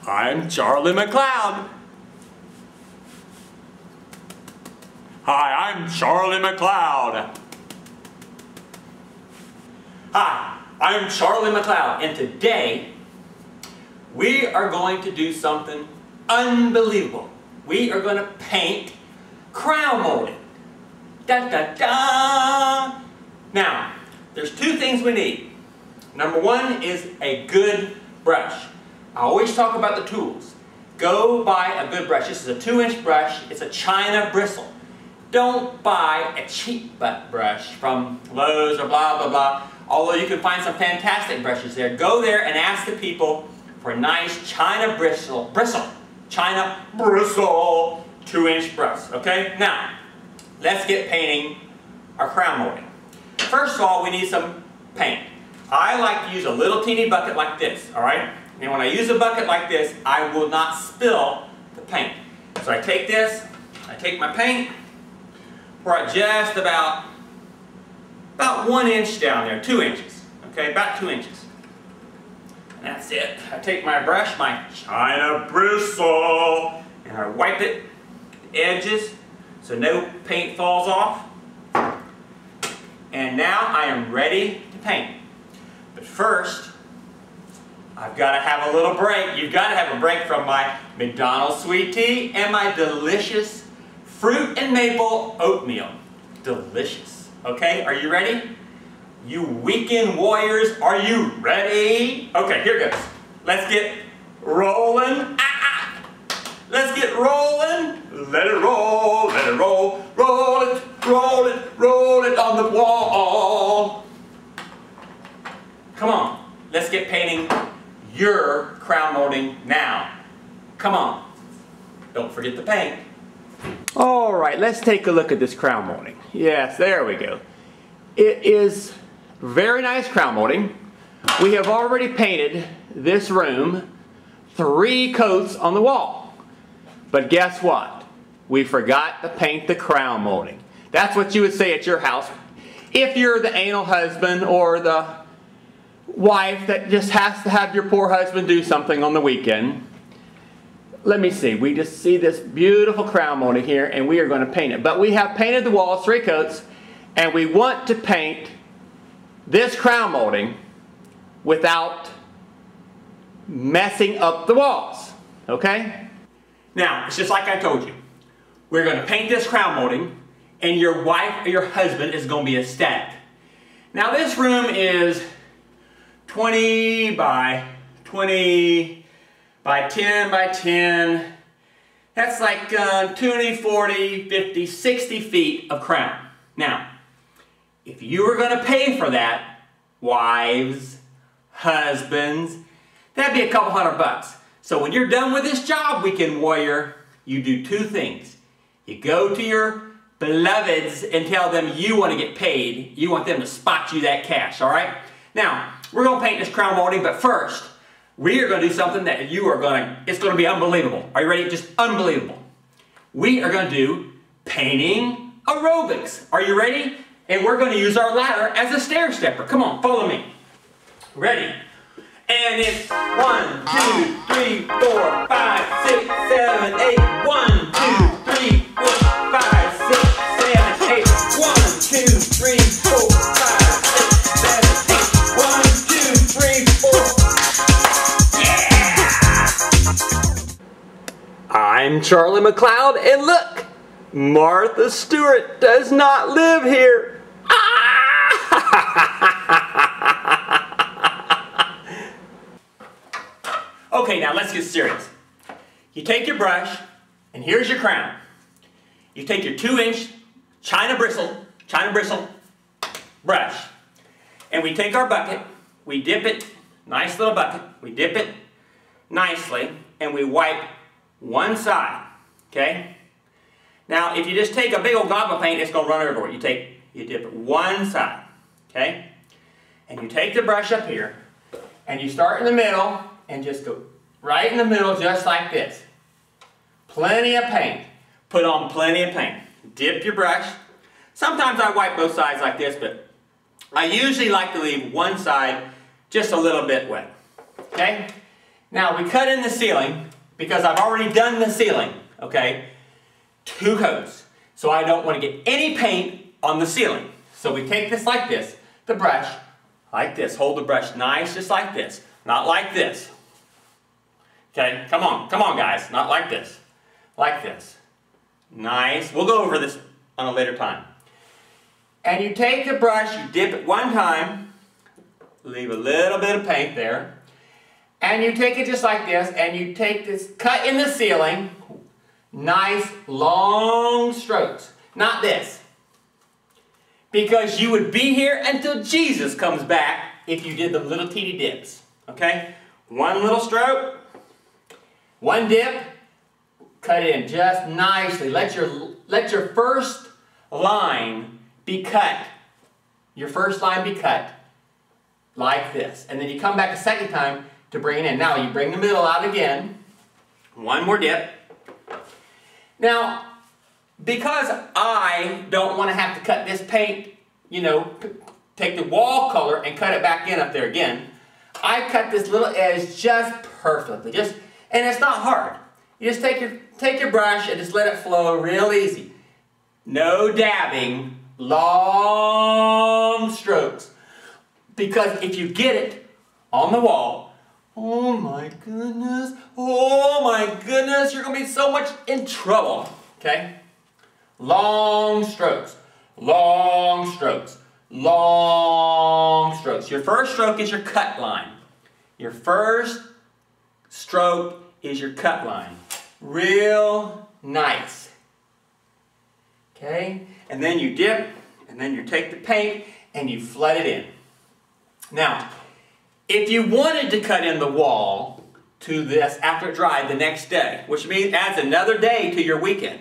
I'm Charlie McCloud. Hi, I'm Charlie McCloud. Hi, I'm Charlie McCloud, and today we are going to do something unbelievable. We are going to paint crown molding. Da da da! Now, there's two things we need. Number one is a good brush. I always talk about the tools. Go buy a good brush. This is a 2-inch brush. It's a China bristle. Don't buy a cheap butt brush from Lowe's or blah blah blah. Although you can find some fantastic brushes there. Go there and ask the people for a nice China bristle, China bristle 2-inch brush. Okay? Now, let's get painting our crown molding. First of all, we need some paint. I like to use a little teeny bucket like this, alright? And when I use a bucket like this, I will not spill the paint. So I take this, I take my paint, pour it just about 1 inch down there, 2 inches. Okay, about 2 inches. And that's it. I take my brush, my China bristle, and I wipe it, the edges, so no paint falls off. And now I am ready to paint. But first, I've got to have a little break. You've got to have a break from my McDonald's sweet tea and my delicious fruit and maple oatmeal. Delicious. Okay, are you ready? You weekend warriors, are you ready? Okay, here goes. Let's get rolling. Let's get rolling. Let it roll, let it roll. Roll it, roll it, roll it on the wall. Come on, let's get painting your crown molding now. Come on. Don't forget the paint. All right, let's take a look at this crown molding. Yes, there we go. It is very nice crown molding. We have already painted this room 3 coats on the wall. But guess what? We forgot to paint the crown molding. That's what you would say at your house if you're the anal husband or the wife that just has to have your poor husband do something on the weekend. Let me see. We just see this beautiful crown molding here, and we are going to paint it. But we have painted the walls 3 coats, and we want to paint this crown molding without messing up the walls. Okay? Now, it's just like I told you. We're going to paint this crown molding, and your wife or your husband is going to be ecstatic. Now, this room is 20 by 20 by 10 by 10. That's like 20, 40, 50, 60 feet of crown. Now, if you were going to pay for that, wives, husbands, that'd be a couple $100. So when you're done with this job, weekend warrior, you do 2 things. You go to your beloveds and tell them you want to get paid. You want them to spot you that cash, all right? Now, we're going to paint this crown molding, but first, we are going to do something that it's going to be unbelievable. Are you ready? Just unbelievable. We are going to do painting aerobics. Are you ready? And we're going to use our ladder as a stair stepper. Come on, follow me. Ready? And it's 1, 2, 3, 4, 5, 6, 7, 8. 1, 2, 3, 4, 5, 6, 7, 8. 1, 2, 3, 4, 5, 6, 7, 8. 1, 2, 3, 4. Yeah! I'm Charlie McCloud, and look, Martha Stewart does not live here. Okay, now let's get serious. You take your brush, and here's your crown. You take your 2-inch China bristle brush, and we take our bucket, we dip it, nice little bucket, we dip it nicely, and we wipe one side, okay? Now, if you just take a big old gob of paint, it's going to run everywhere. You dip it one side, okay? And you take the brush up here, and you start in the middle, and just go right in the middle, just like this. Plenty of paint. Put on plenty of paint. Dip your brush. Sometimes I wipe both sides like this, but I usually like to leave one side just a little bit wet. Okay? Now we cut in the ceiling because I've already done the ceiling, okay? 2 coats. So I don't want to get any paint on the ceiling. So we take this like this, the brush, like this. Hold the brush nice, just like this. Not like this. Okay, come on guys, not like this. Like this. Nice. We'll go over this on a later time. And you take the brush, you dip it 1 time, leave a little bit of paint there, and you take it just like this, and you take this, cut in the ceiling, nice long strokes. Not this. Because you would be here until Jesus comes back if you did the little teeny dips. Okay? 1 little stroke, 1 dip, cut it in just nicely. Let your first line be cut. Your first line be cut like this. And then you come back a second time to bring it in. Now you bring the middle out again. 1 more dip. Now, because I don't want to have to cut this paint, you know, take the wall color and cut it back in up there again, I cut this little edge just perfectly. And it's not hard. You just take your brush and just let it flow real easy. No dabbing, long strokes. Because if you get it on the wall, oh my goodness, you're going to be so much in trouble. Okay? Long strokes, long strokes, long strokes. Your first stroke is your cut line. Your first stroke is your cut line. Real nice. Okay? And then you dip, and then you take the paint, and you flood it in. Now, if you wanted to cut in the wall to this after it dried the next day, which means adds another day to your weekend,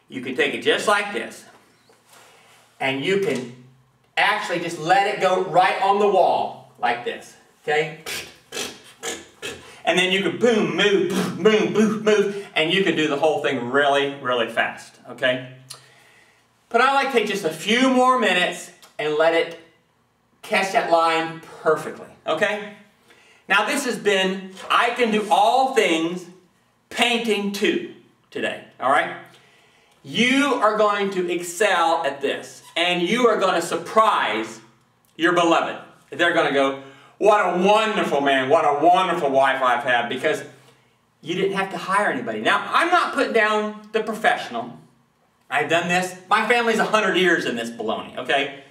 you can take it just like this, and you can actually just let it go right on the wall, like this, okay? And then you can boom, move, boom, boom, move, and you can do the whole thing really, really fast, okay? But I like to take just a few more minutes and let it catch that line perfectly, okay? Now this has been I Can Do All Things Painting 2 today, all right? You are going to excel at this, and you are going to surprise your beloved. They're going to go, what a wonderful man, what a wonderful wife I've had, because you didn't have to hire anybody. Now, I'm not putting down the professional. I've done this. My family's 100 years in this baloney, okay?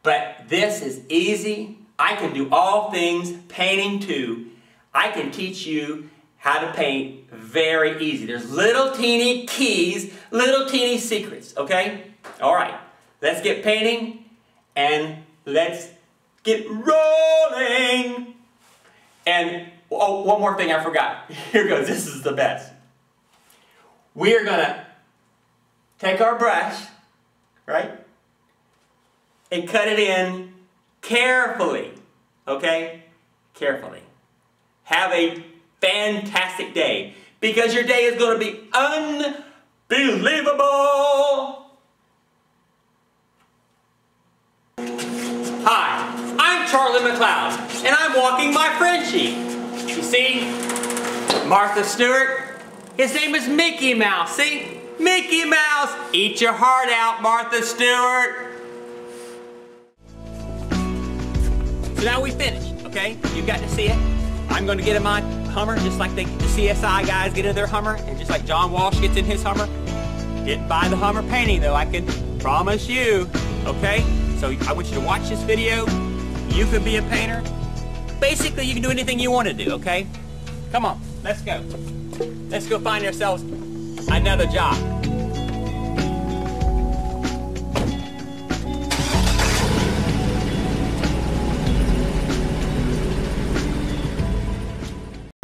But this is easy. I can do all things painting 2. I can teach you how to paint very easy. There's little teeny keys, little teeny secrets, okay? All right, let's get painting and let's get rolling. And, oh, one more thing I forgot. Here goes, this is the best. We are gonna take our brush, right? And cut it in carefully, okay? Carefully. Have a fantastic day, because your day is going to be unbelievable. Hi, I'm Charlie McCloud, and I'm walking my Frenchie. You see, Martha Stewart, his name is Mickey Mouse, see? Mickey Mouse, eat your heart out, Martha Stewart. So now we finished, okay? You got to see it. I'm going to get in my Hummer, just like the CSI guys get in their Hummer, and just like John Walsh gets in his Hummer. Didn't buy the Hummer painting, though, I can promise you, okay? So I want you to watch this video. You could be a painter. Basically, you can do anything you want to do, okay? Come on, let's go. Let's go find ourselves another job.